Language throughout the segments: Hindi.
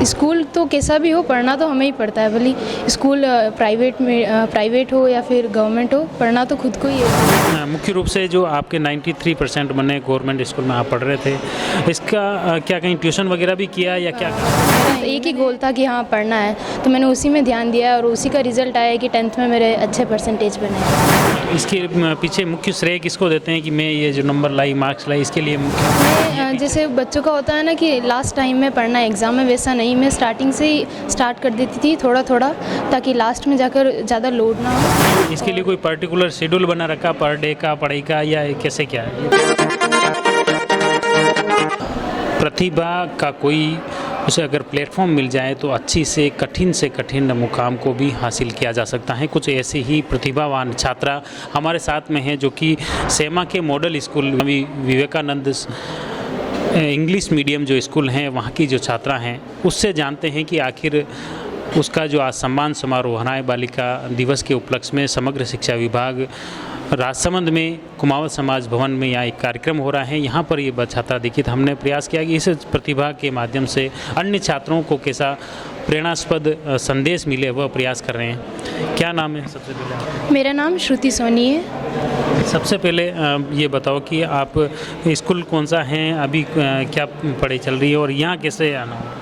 स्कूल तो कैसा भी हो, पढ़ना तो हमें ही पड़ता है। भले स्कूल प्राइवेट हो या फिर गवर्नमेंट हो, पढ़ना तो खुद को ही है। मुख्य रूप से जो आपके 93% बने गवर्नमेंट स्कूल में आप पढ़ रहे थे, इसका क्या कहीं ट्यूशन वगैरह भी किया या क्या? मेरा एक ही गोल था कि हाँ पढ़ना है, तो मैंने उसी में ध्यान दिया और उसी का रिजल्ट आया कि 10th में मेरे अच्छे परसेंटेज बने। इसके पीछे मुख्य श्रेय किसको देते हैं कि मैं ये जो नंबर लाई, मार्क्स लाई, इसके लिए मुख्य? जैसे बच्चों का होता है ना कि लास्ट टाइम में पढ़ना है एग्ज़ाम में, वैसा नहीं, मैं स्टार्टिंग से ही स्टार्ट कर देती थी थोड़ा थोड़ा, ताकि लास्ट में जाकर ज़्यादा लोड ना हो। इसके लिए कोई पर्टिकुलर शेड्यूल बना रखा पर डे का, पढ़ाई का, या कैसे क्या है? प्रतिभा का कोई उसे अगर प्लेटफॉर्म मिल जाए तो अच्छी से कठिन मुकाम को भी हासिल किया जा सकता है। कुछ ऐसे ही प्रतिभावान छात्रा हमारे साथ में हैं जो कि सेमा के model school Vivekananda English medium जो स्कूल हैं वहाँ की जो छात्रा हैं, उससे जानते हैं कि आखिर उसका जो आज सम्मान समारोह हनाय बालिका दिवस के उपलक्ष्य में समग्र शिक्षा विभाग राजसमंद में कुमावत समाज भवन में यहाँ एक कार्यक्रम हो रहा है। यहाँ पर ये छात्रा दिखी, हमने प्रयास किया कि इस प्रतिभा के माध्यम से अन्य छात्रों को कैसा प्रेरणास्पद संदेश मिले, वह प्रयास कर रहे हैं। क्या नाम है सबसे पहले? मेरा नाम श्रुति सोनी है। सबसे पहले ये बताओ कि आप स्कूल कौन सा हैं, अभी क्या पढ़ाई चल रही है और यहाँ कैसे आना हुआ?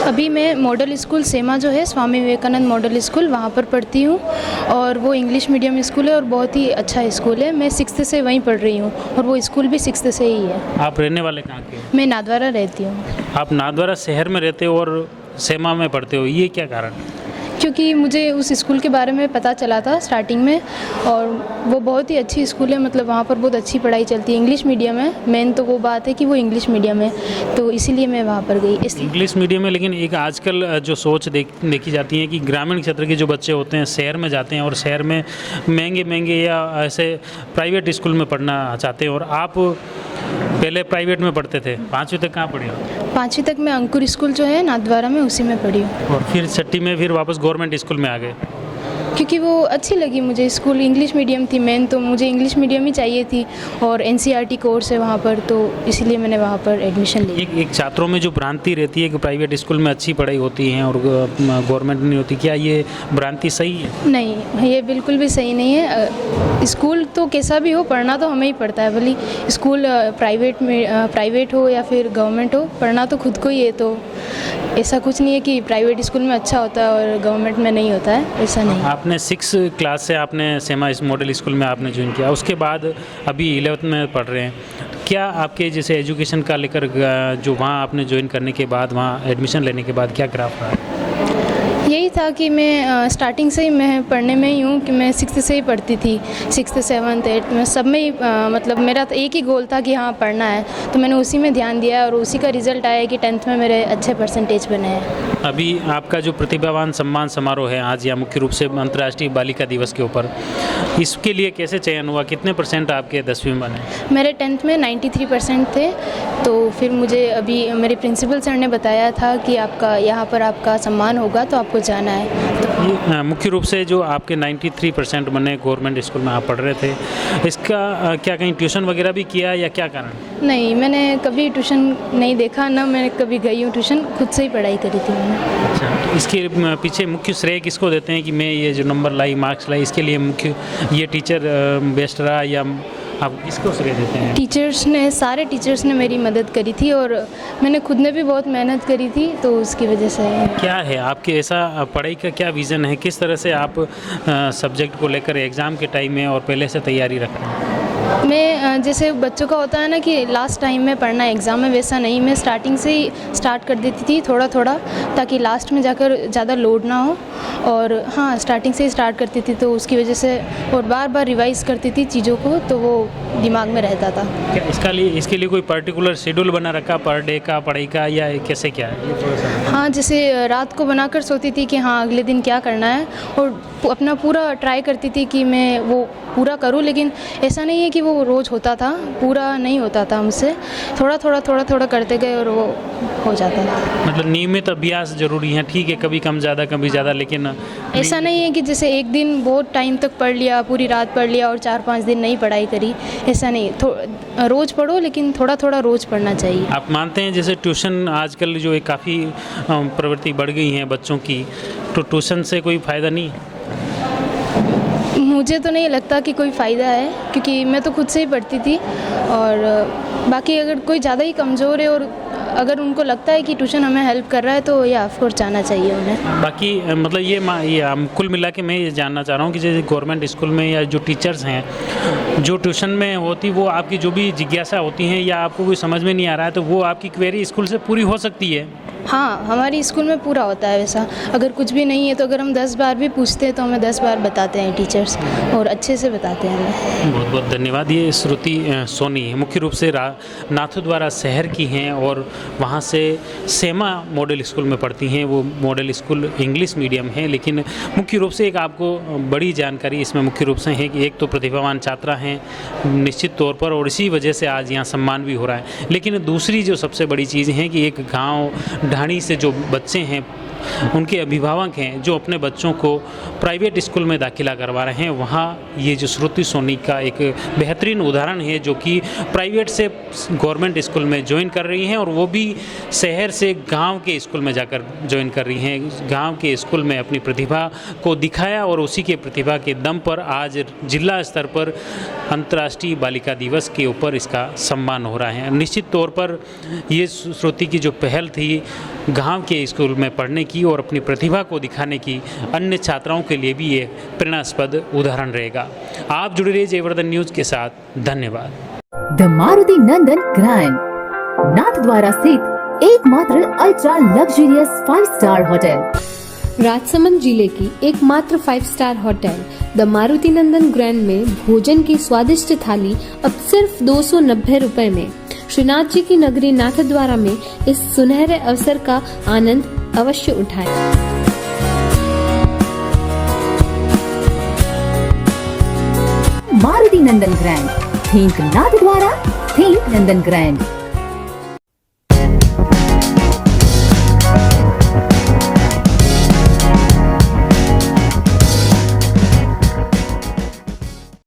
अभी मैं मॉडल स्कूल सेमा जो है, स्वामी विवेकानंद मॉडल स्कूल, वहाँ पर पढ़ती हूँ और वो इंग्लिश मीडियम स्कूल है और बहुत ही अच्छा स्कूल है। मैं 6th से वहीं पढ़ रही हूँ और वो स्कूल भी 6th से ही है। आप रहने वाले कहाँ के? मैं नाथद्वारा रहती हूँ। आप नाथद्वारा शहर में रहते हो और सेमा में पढ़ते हो, ये क्या कारण? क्योंकि मुझे उस स्कूल के बारे में पता चला था स्टार्टिंग में, और वो बहुत ही अच्छी स्कूल है, मतलब वहाँ पर बहुत अच्छी पढ़ाई चलती है। इंग्लिश मीडियम है, मेन तो वो बात है कि वो इंग्लिश मीडियम है, तो इसीलिए मैं वहाँ पर गई। इंग्लिश मीडियम है, लेकिन एक आजकल जो सोच देखी जाती है कि ग्रामीण क्षेत्र के जो बच्चे होते हैं शहर में जाते हैं और शहर में महंगे या ऐसे प्राइवेट स्कूल में पढ़ना चाहते हैं, और आप पहले प्राइवेट में पढ़ते थे। 5वीं तक कहाँ पढ़े हो? 5वीं तक मैं अंकुर स्कूल जो है नाथद्वारा में, उसी में पढ़ी हूँ। और फिर 6ठी में फिर वापस गवर्नमेंट स्कूल में आ गए? क्योंकि वो अच्छी लगी मुझे स्कूल, इंग्लिश मीडियम थी मेन, तो मुझे इंग्लिश मीडियम ही चाहिए थी और NCERT कोर्स है वहाँ पर, तो इसलिए मैंने वहाँ पर एडमिशन ली। एक छात्रों में जो भ्रांति रहती है कि प्राइवेट स्कूल में अच्छी पढ़ाई होती है और गवर्नमेंट नहीं होती, क्या ये भ्रांति सही है? नहीं, ये बिल्कुल भी सही नहीं है। स्कूल तो कैसा भी हो, पढ़ना तो हमें ही पड़ता है। भले स्कूल प्राइवेट हो या फिर गवर्नमेंट हो, पढ़ना तो खुद को ही है। तो ऐसा कुछ नहीं है कि प्राइवेट स्कूल में अच्छा होता है और गवर्नमेंट में नहीं होता है, ऐसा नहीं। आपने 6 क्लास से आपने सेमा इस मॉडल स्कूल में आपने ज्वाइन किया, उसके बाद अभी 11th में पढ़ रहे हैं। क्या आपके जैसे एजुकेशन का लेकर जो वहाँ आपने ज्वाइन करने के बाद, वहाँ एडमिशन लेने के बाद क्या ग्राफ रहा? यही था कि मैं स्टार्टिंग से ही मैं पढ़ने में ही हूँ कि मैं 6th से ही पढ़ती थी, 6th 7th 8th में सब में ही मतलब मेरा तो एक ही गोल था कि हाँ पढ़ना है, तो मैंने उसी में ध्यान दिया और उसी का रिजल्ट आया कि 10th में मेरे अच्छे परसेंटेज बने हैं। अभी आपका जो प्रतिभावान सम्मान समारोह है आज, या मुख्य रूप से अंतर्राष्ट्रीय बालिका दिवस के ऊपर, इसके लिए कैसे चयन हुआ? कितने % आपके 10वीं में बने? मेरे 10th में 93% थे, तो फिर मुझे अभी मेरे प्रिंसिपल सर ने बताया था कि आपका यहाँ पर आपका सम्मान होगा तो आपको जाना है। तो ये मुख्य रूप से जो आपके 93% बने गवर्नमेंट स्कूल में आप पढ़ रहे थे, इसका क्या कहीं ट्यूशन वगैरह भी किया या क्या कारण? नहीं, मैंने कभी ट्यूशन नहीं देखा, ना मैंने कभी गई हूँ ट्यूशन, खुद से ही पढ़ाई करी थी मैंने। अच्छा, तो इसके पीछे मुख्य श्रेय किसको देते हैं कि मैं ये जो नंबर लाई, मार्क्स लाई, इसके लिए मुख्य ये टीचर बेस्ट रहा, या आप किसको श्रेय देते हैं? टीचर्स ने, सारे टीचर्स ने मेरी मदद करी थी और मैंने खुद ने भी बहुत मेहनत करी थी, तो उसकी वजह से। क्या है आपके ऐसा पढ़ाई का क्या विज़न है? किस तरह से आप सब्जेक्ट को लेकर एग्ज़ाम के टाइम में और पहले से तैयारी रख रहे हैं? मैं जैसे बच्चों का होता है ना कि लास्ट टाइम में पढ़ना है एग्ज़ाम में, वैसा नहीं, मैं स्टार्टिंग से ही स्टार्ट कर देती थी थोड़ा थोड़ा, ताकि लास्ट में जाकर ज़्यादा लोड ना हो। और हाँ, स्टार्टिंग से ही स्टार्ट करती थी, तो उसकी वजह से, और बार बार रिवाइज़ करती थी चीज़ों को, तो वो दिमाग में रहता था। क्या इसके लिए कोई पर्टिकुलर शेड्यूल बना रखा पर डे का, पढ़ाई का, या कैसे क्या है? हाँ, जैसे रात को बनाकर सोती थी कि हाँ अगले दिन क्या करना है, और अपना पूरा ट्राई करती थी कि मैं वो पूरा करूँ, लेकिन ऐसा नहीं है कि कि वो रोज़ होता था, पूरा नहीं होता था हमसे, थोड़ा थोड़ा करते गए और वो हो जाता था। मतलब नियमित अभ्यास जरूरी है, ठीक है, कभी कम ज़्यादा कभी ज़्यादा, लेकिन ऐसा नहीं है कि जैसे एक दिन बहुत टाइम तक पढ़ लिया, पूरी रात पढ़ लिया और 4-5 दिन नहीं पढ़ाई करी, ऐसा नहीं। रोज़ पढ़ो, लेकिन थोड़ा रोज़ पढ़ना चाहिए। आप मानते हैं जैसे ट्यूशन आजकल जो है काफ़ी प्रवृत्ति बढ़ गई है बच्चों की, तो ट्यूशन से कोई फ़ायदा नहीं है? मुझे तो नहीं लगता कि कोई फ़ायदा है, क्योंकि मैं तो खुद से ही पढ़ती थी। और बाकी अगर कोई ज़्यादा ही कमज़ोर है और अगर उनको लगता है कि ट्यूशन हमें हेल्प कर रहा है, तो या ऑफ कोर्स जाना चाहिए उन्हें। बाकी मतलब ये कुल मिला के मैं ये जानना चाह रहा हूँ कि जैसे गवर्नमेंट स्कूल में या जो टीचर्स हैं जो ट्यूशन में होती, वो आपकी जो भी जिज्ञासा होती हैं या आपको कोई समझ में नहीं आ रहा है, तो वो आपकी क्वेरी स्कूल से पूरी हो सकती है? हाँ, हमारी स्कूल में पूरा होता है वैसा। अगर कुछ भी नहीं है तो अगर हम 10 बार भी पूछते हैं तो हमें 10 बार बताते हैं टीचर्स, और अच्छे से बताते हैं हमें। बहुत बहुत धन्यवाद। ये श्रुति सोनी मुख्य रूप से नाथद्वारा शहर की हैं और वहाँ से सेमा मॉडल स्कूल में पढ़ती हैं। वो मॉडल स्कूल इंग्लिश मीडियम है, लेकिन मुख्य रूप से एक आपको बड़ी जानकारी इसमें मुख्य रूप से है कि एक तो प्रतिभावान छात्रा हैं निश्चित तौर पर, और इसी वजह से आज यहाँ सम्मान भी हो रहा है। लेकिन दूसरी जो सबसे बड़ी चीज़ है कि एक गाँव ढाणी से जो बच्चे हैं, उनके अभिभावक हैं जो अपने बच्चों को प्राइवेट स्कूल में दाखिला करवा रहे हैं, वहाँ ये जो श्रुति सोनी का एक बेहतरीन उदाहरण है, जो कि प्राइवेट से गवर्नमेंट स्कूल में ज्वाइन कर रही हैं, और वो भी शहर से गांव के स्कूल में जाकर ज्वाइन कर रही हैं। गांव के स्कूल में अपनी प्रतिभा को दिखाया और उसी के प्रतिभा के दम पर आज जिला स्तर पर अंतर्राष्ट्रीय बालिका दिवस के ऊपर इसका सम्मान हो रहा है। निश्चित तौर पर ये श्रुति की जो पहल थी गांव के स्कूल में पढ़ने की और अपनी प्रतिभा को दिखाने की, अन्य छात्राओं के लिए भी ये प्रेरणास्पद उदाहरण रहेगा। आप जुड़े रहिए जयवर्धन न्यूज के साथ। धन्यवाद। The Maruti Nandan grand, Nathdwara स्थित एकमात्र ultra luxurious 5 star hotel. Rajsamand जिले की एकमात्र 5 star hotel the Maruti Nandan grand में भोजन की स्वादिष्ट थाली अब सिर्फ 290 रुपए में। श्रीनाथ जी की नगरी नाथद्वारा में इस सुनहरे अवसर का आनंद अवश्य उठाएं। मारुति नंदन ग्रैंड, थिंक नाथद्वारा, थिंक नंदन ग्रैंड।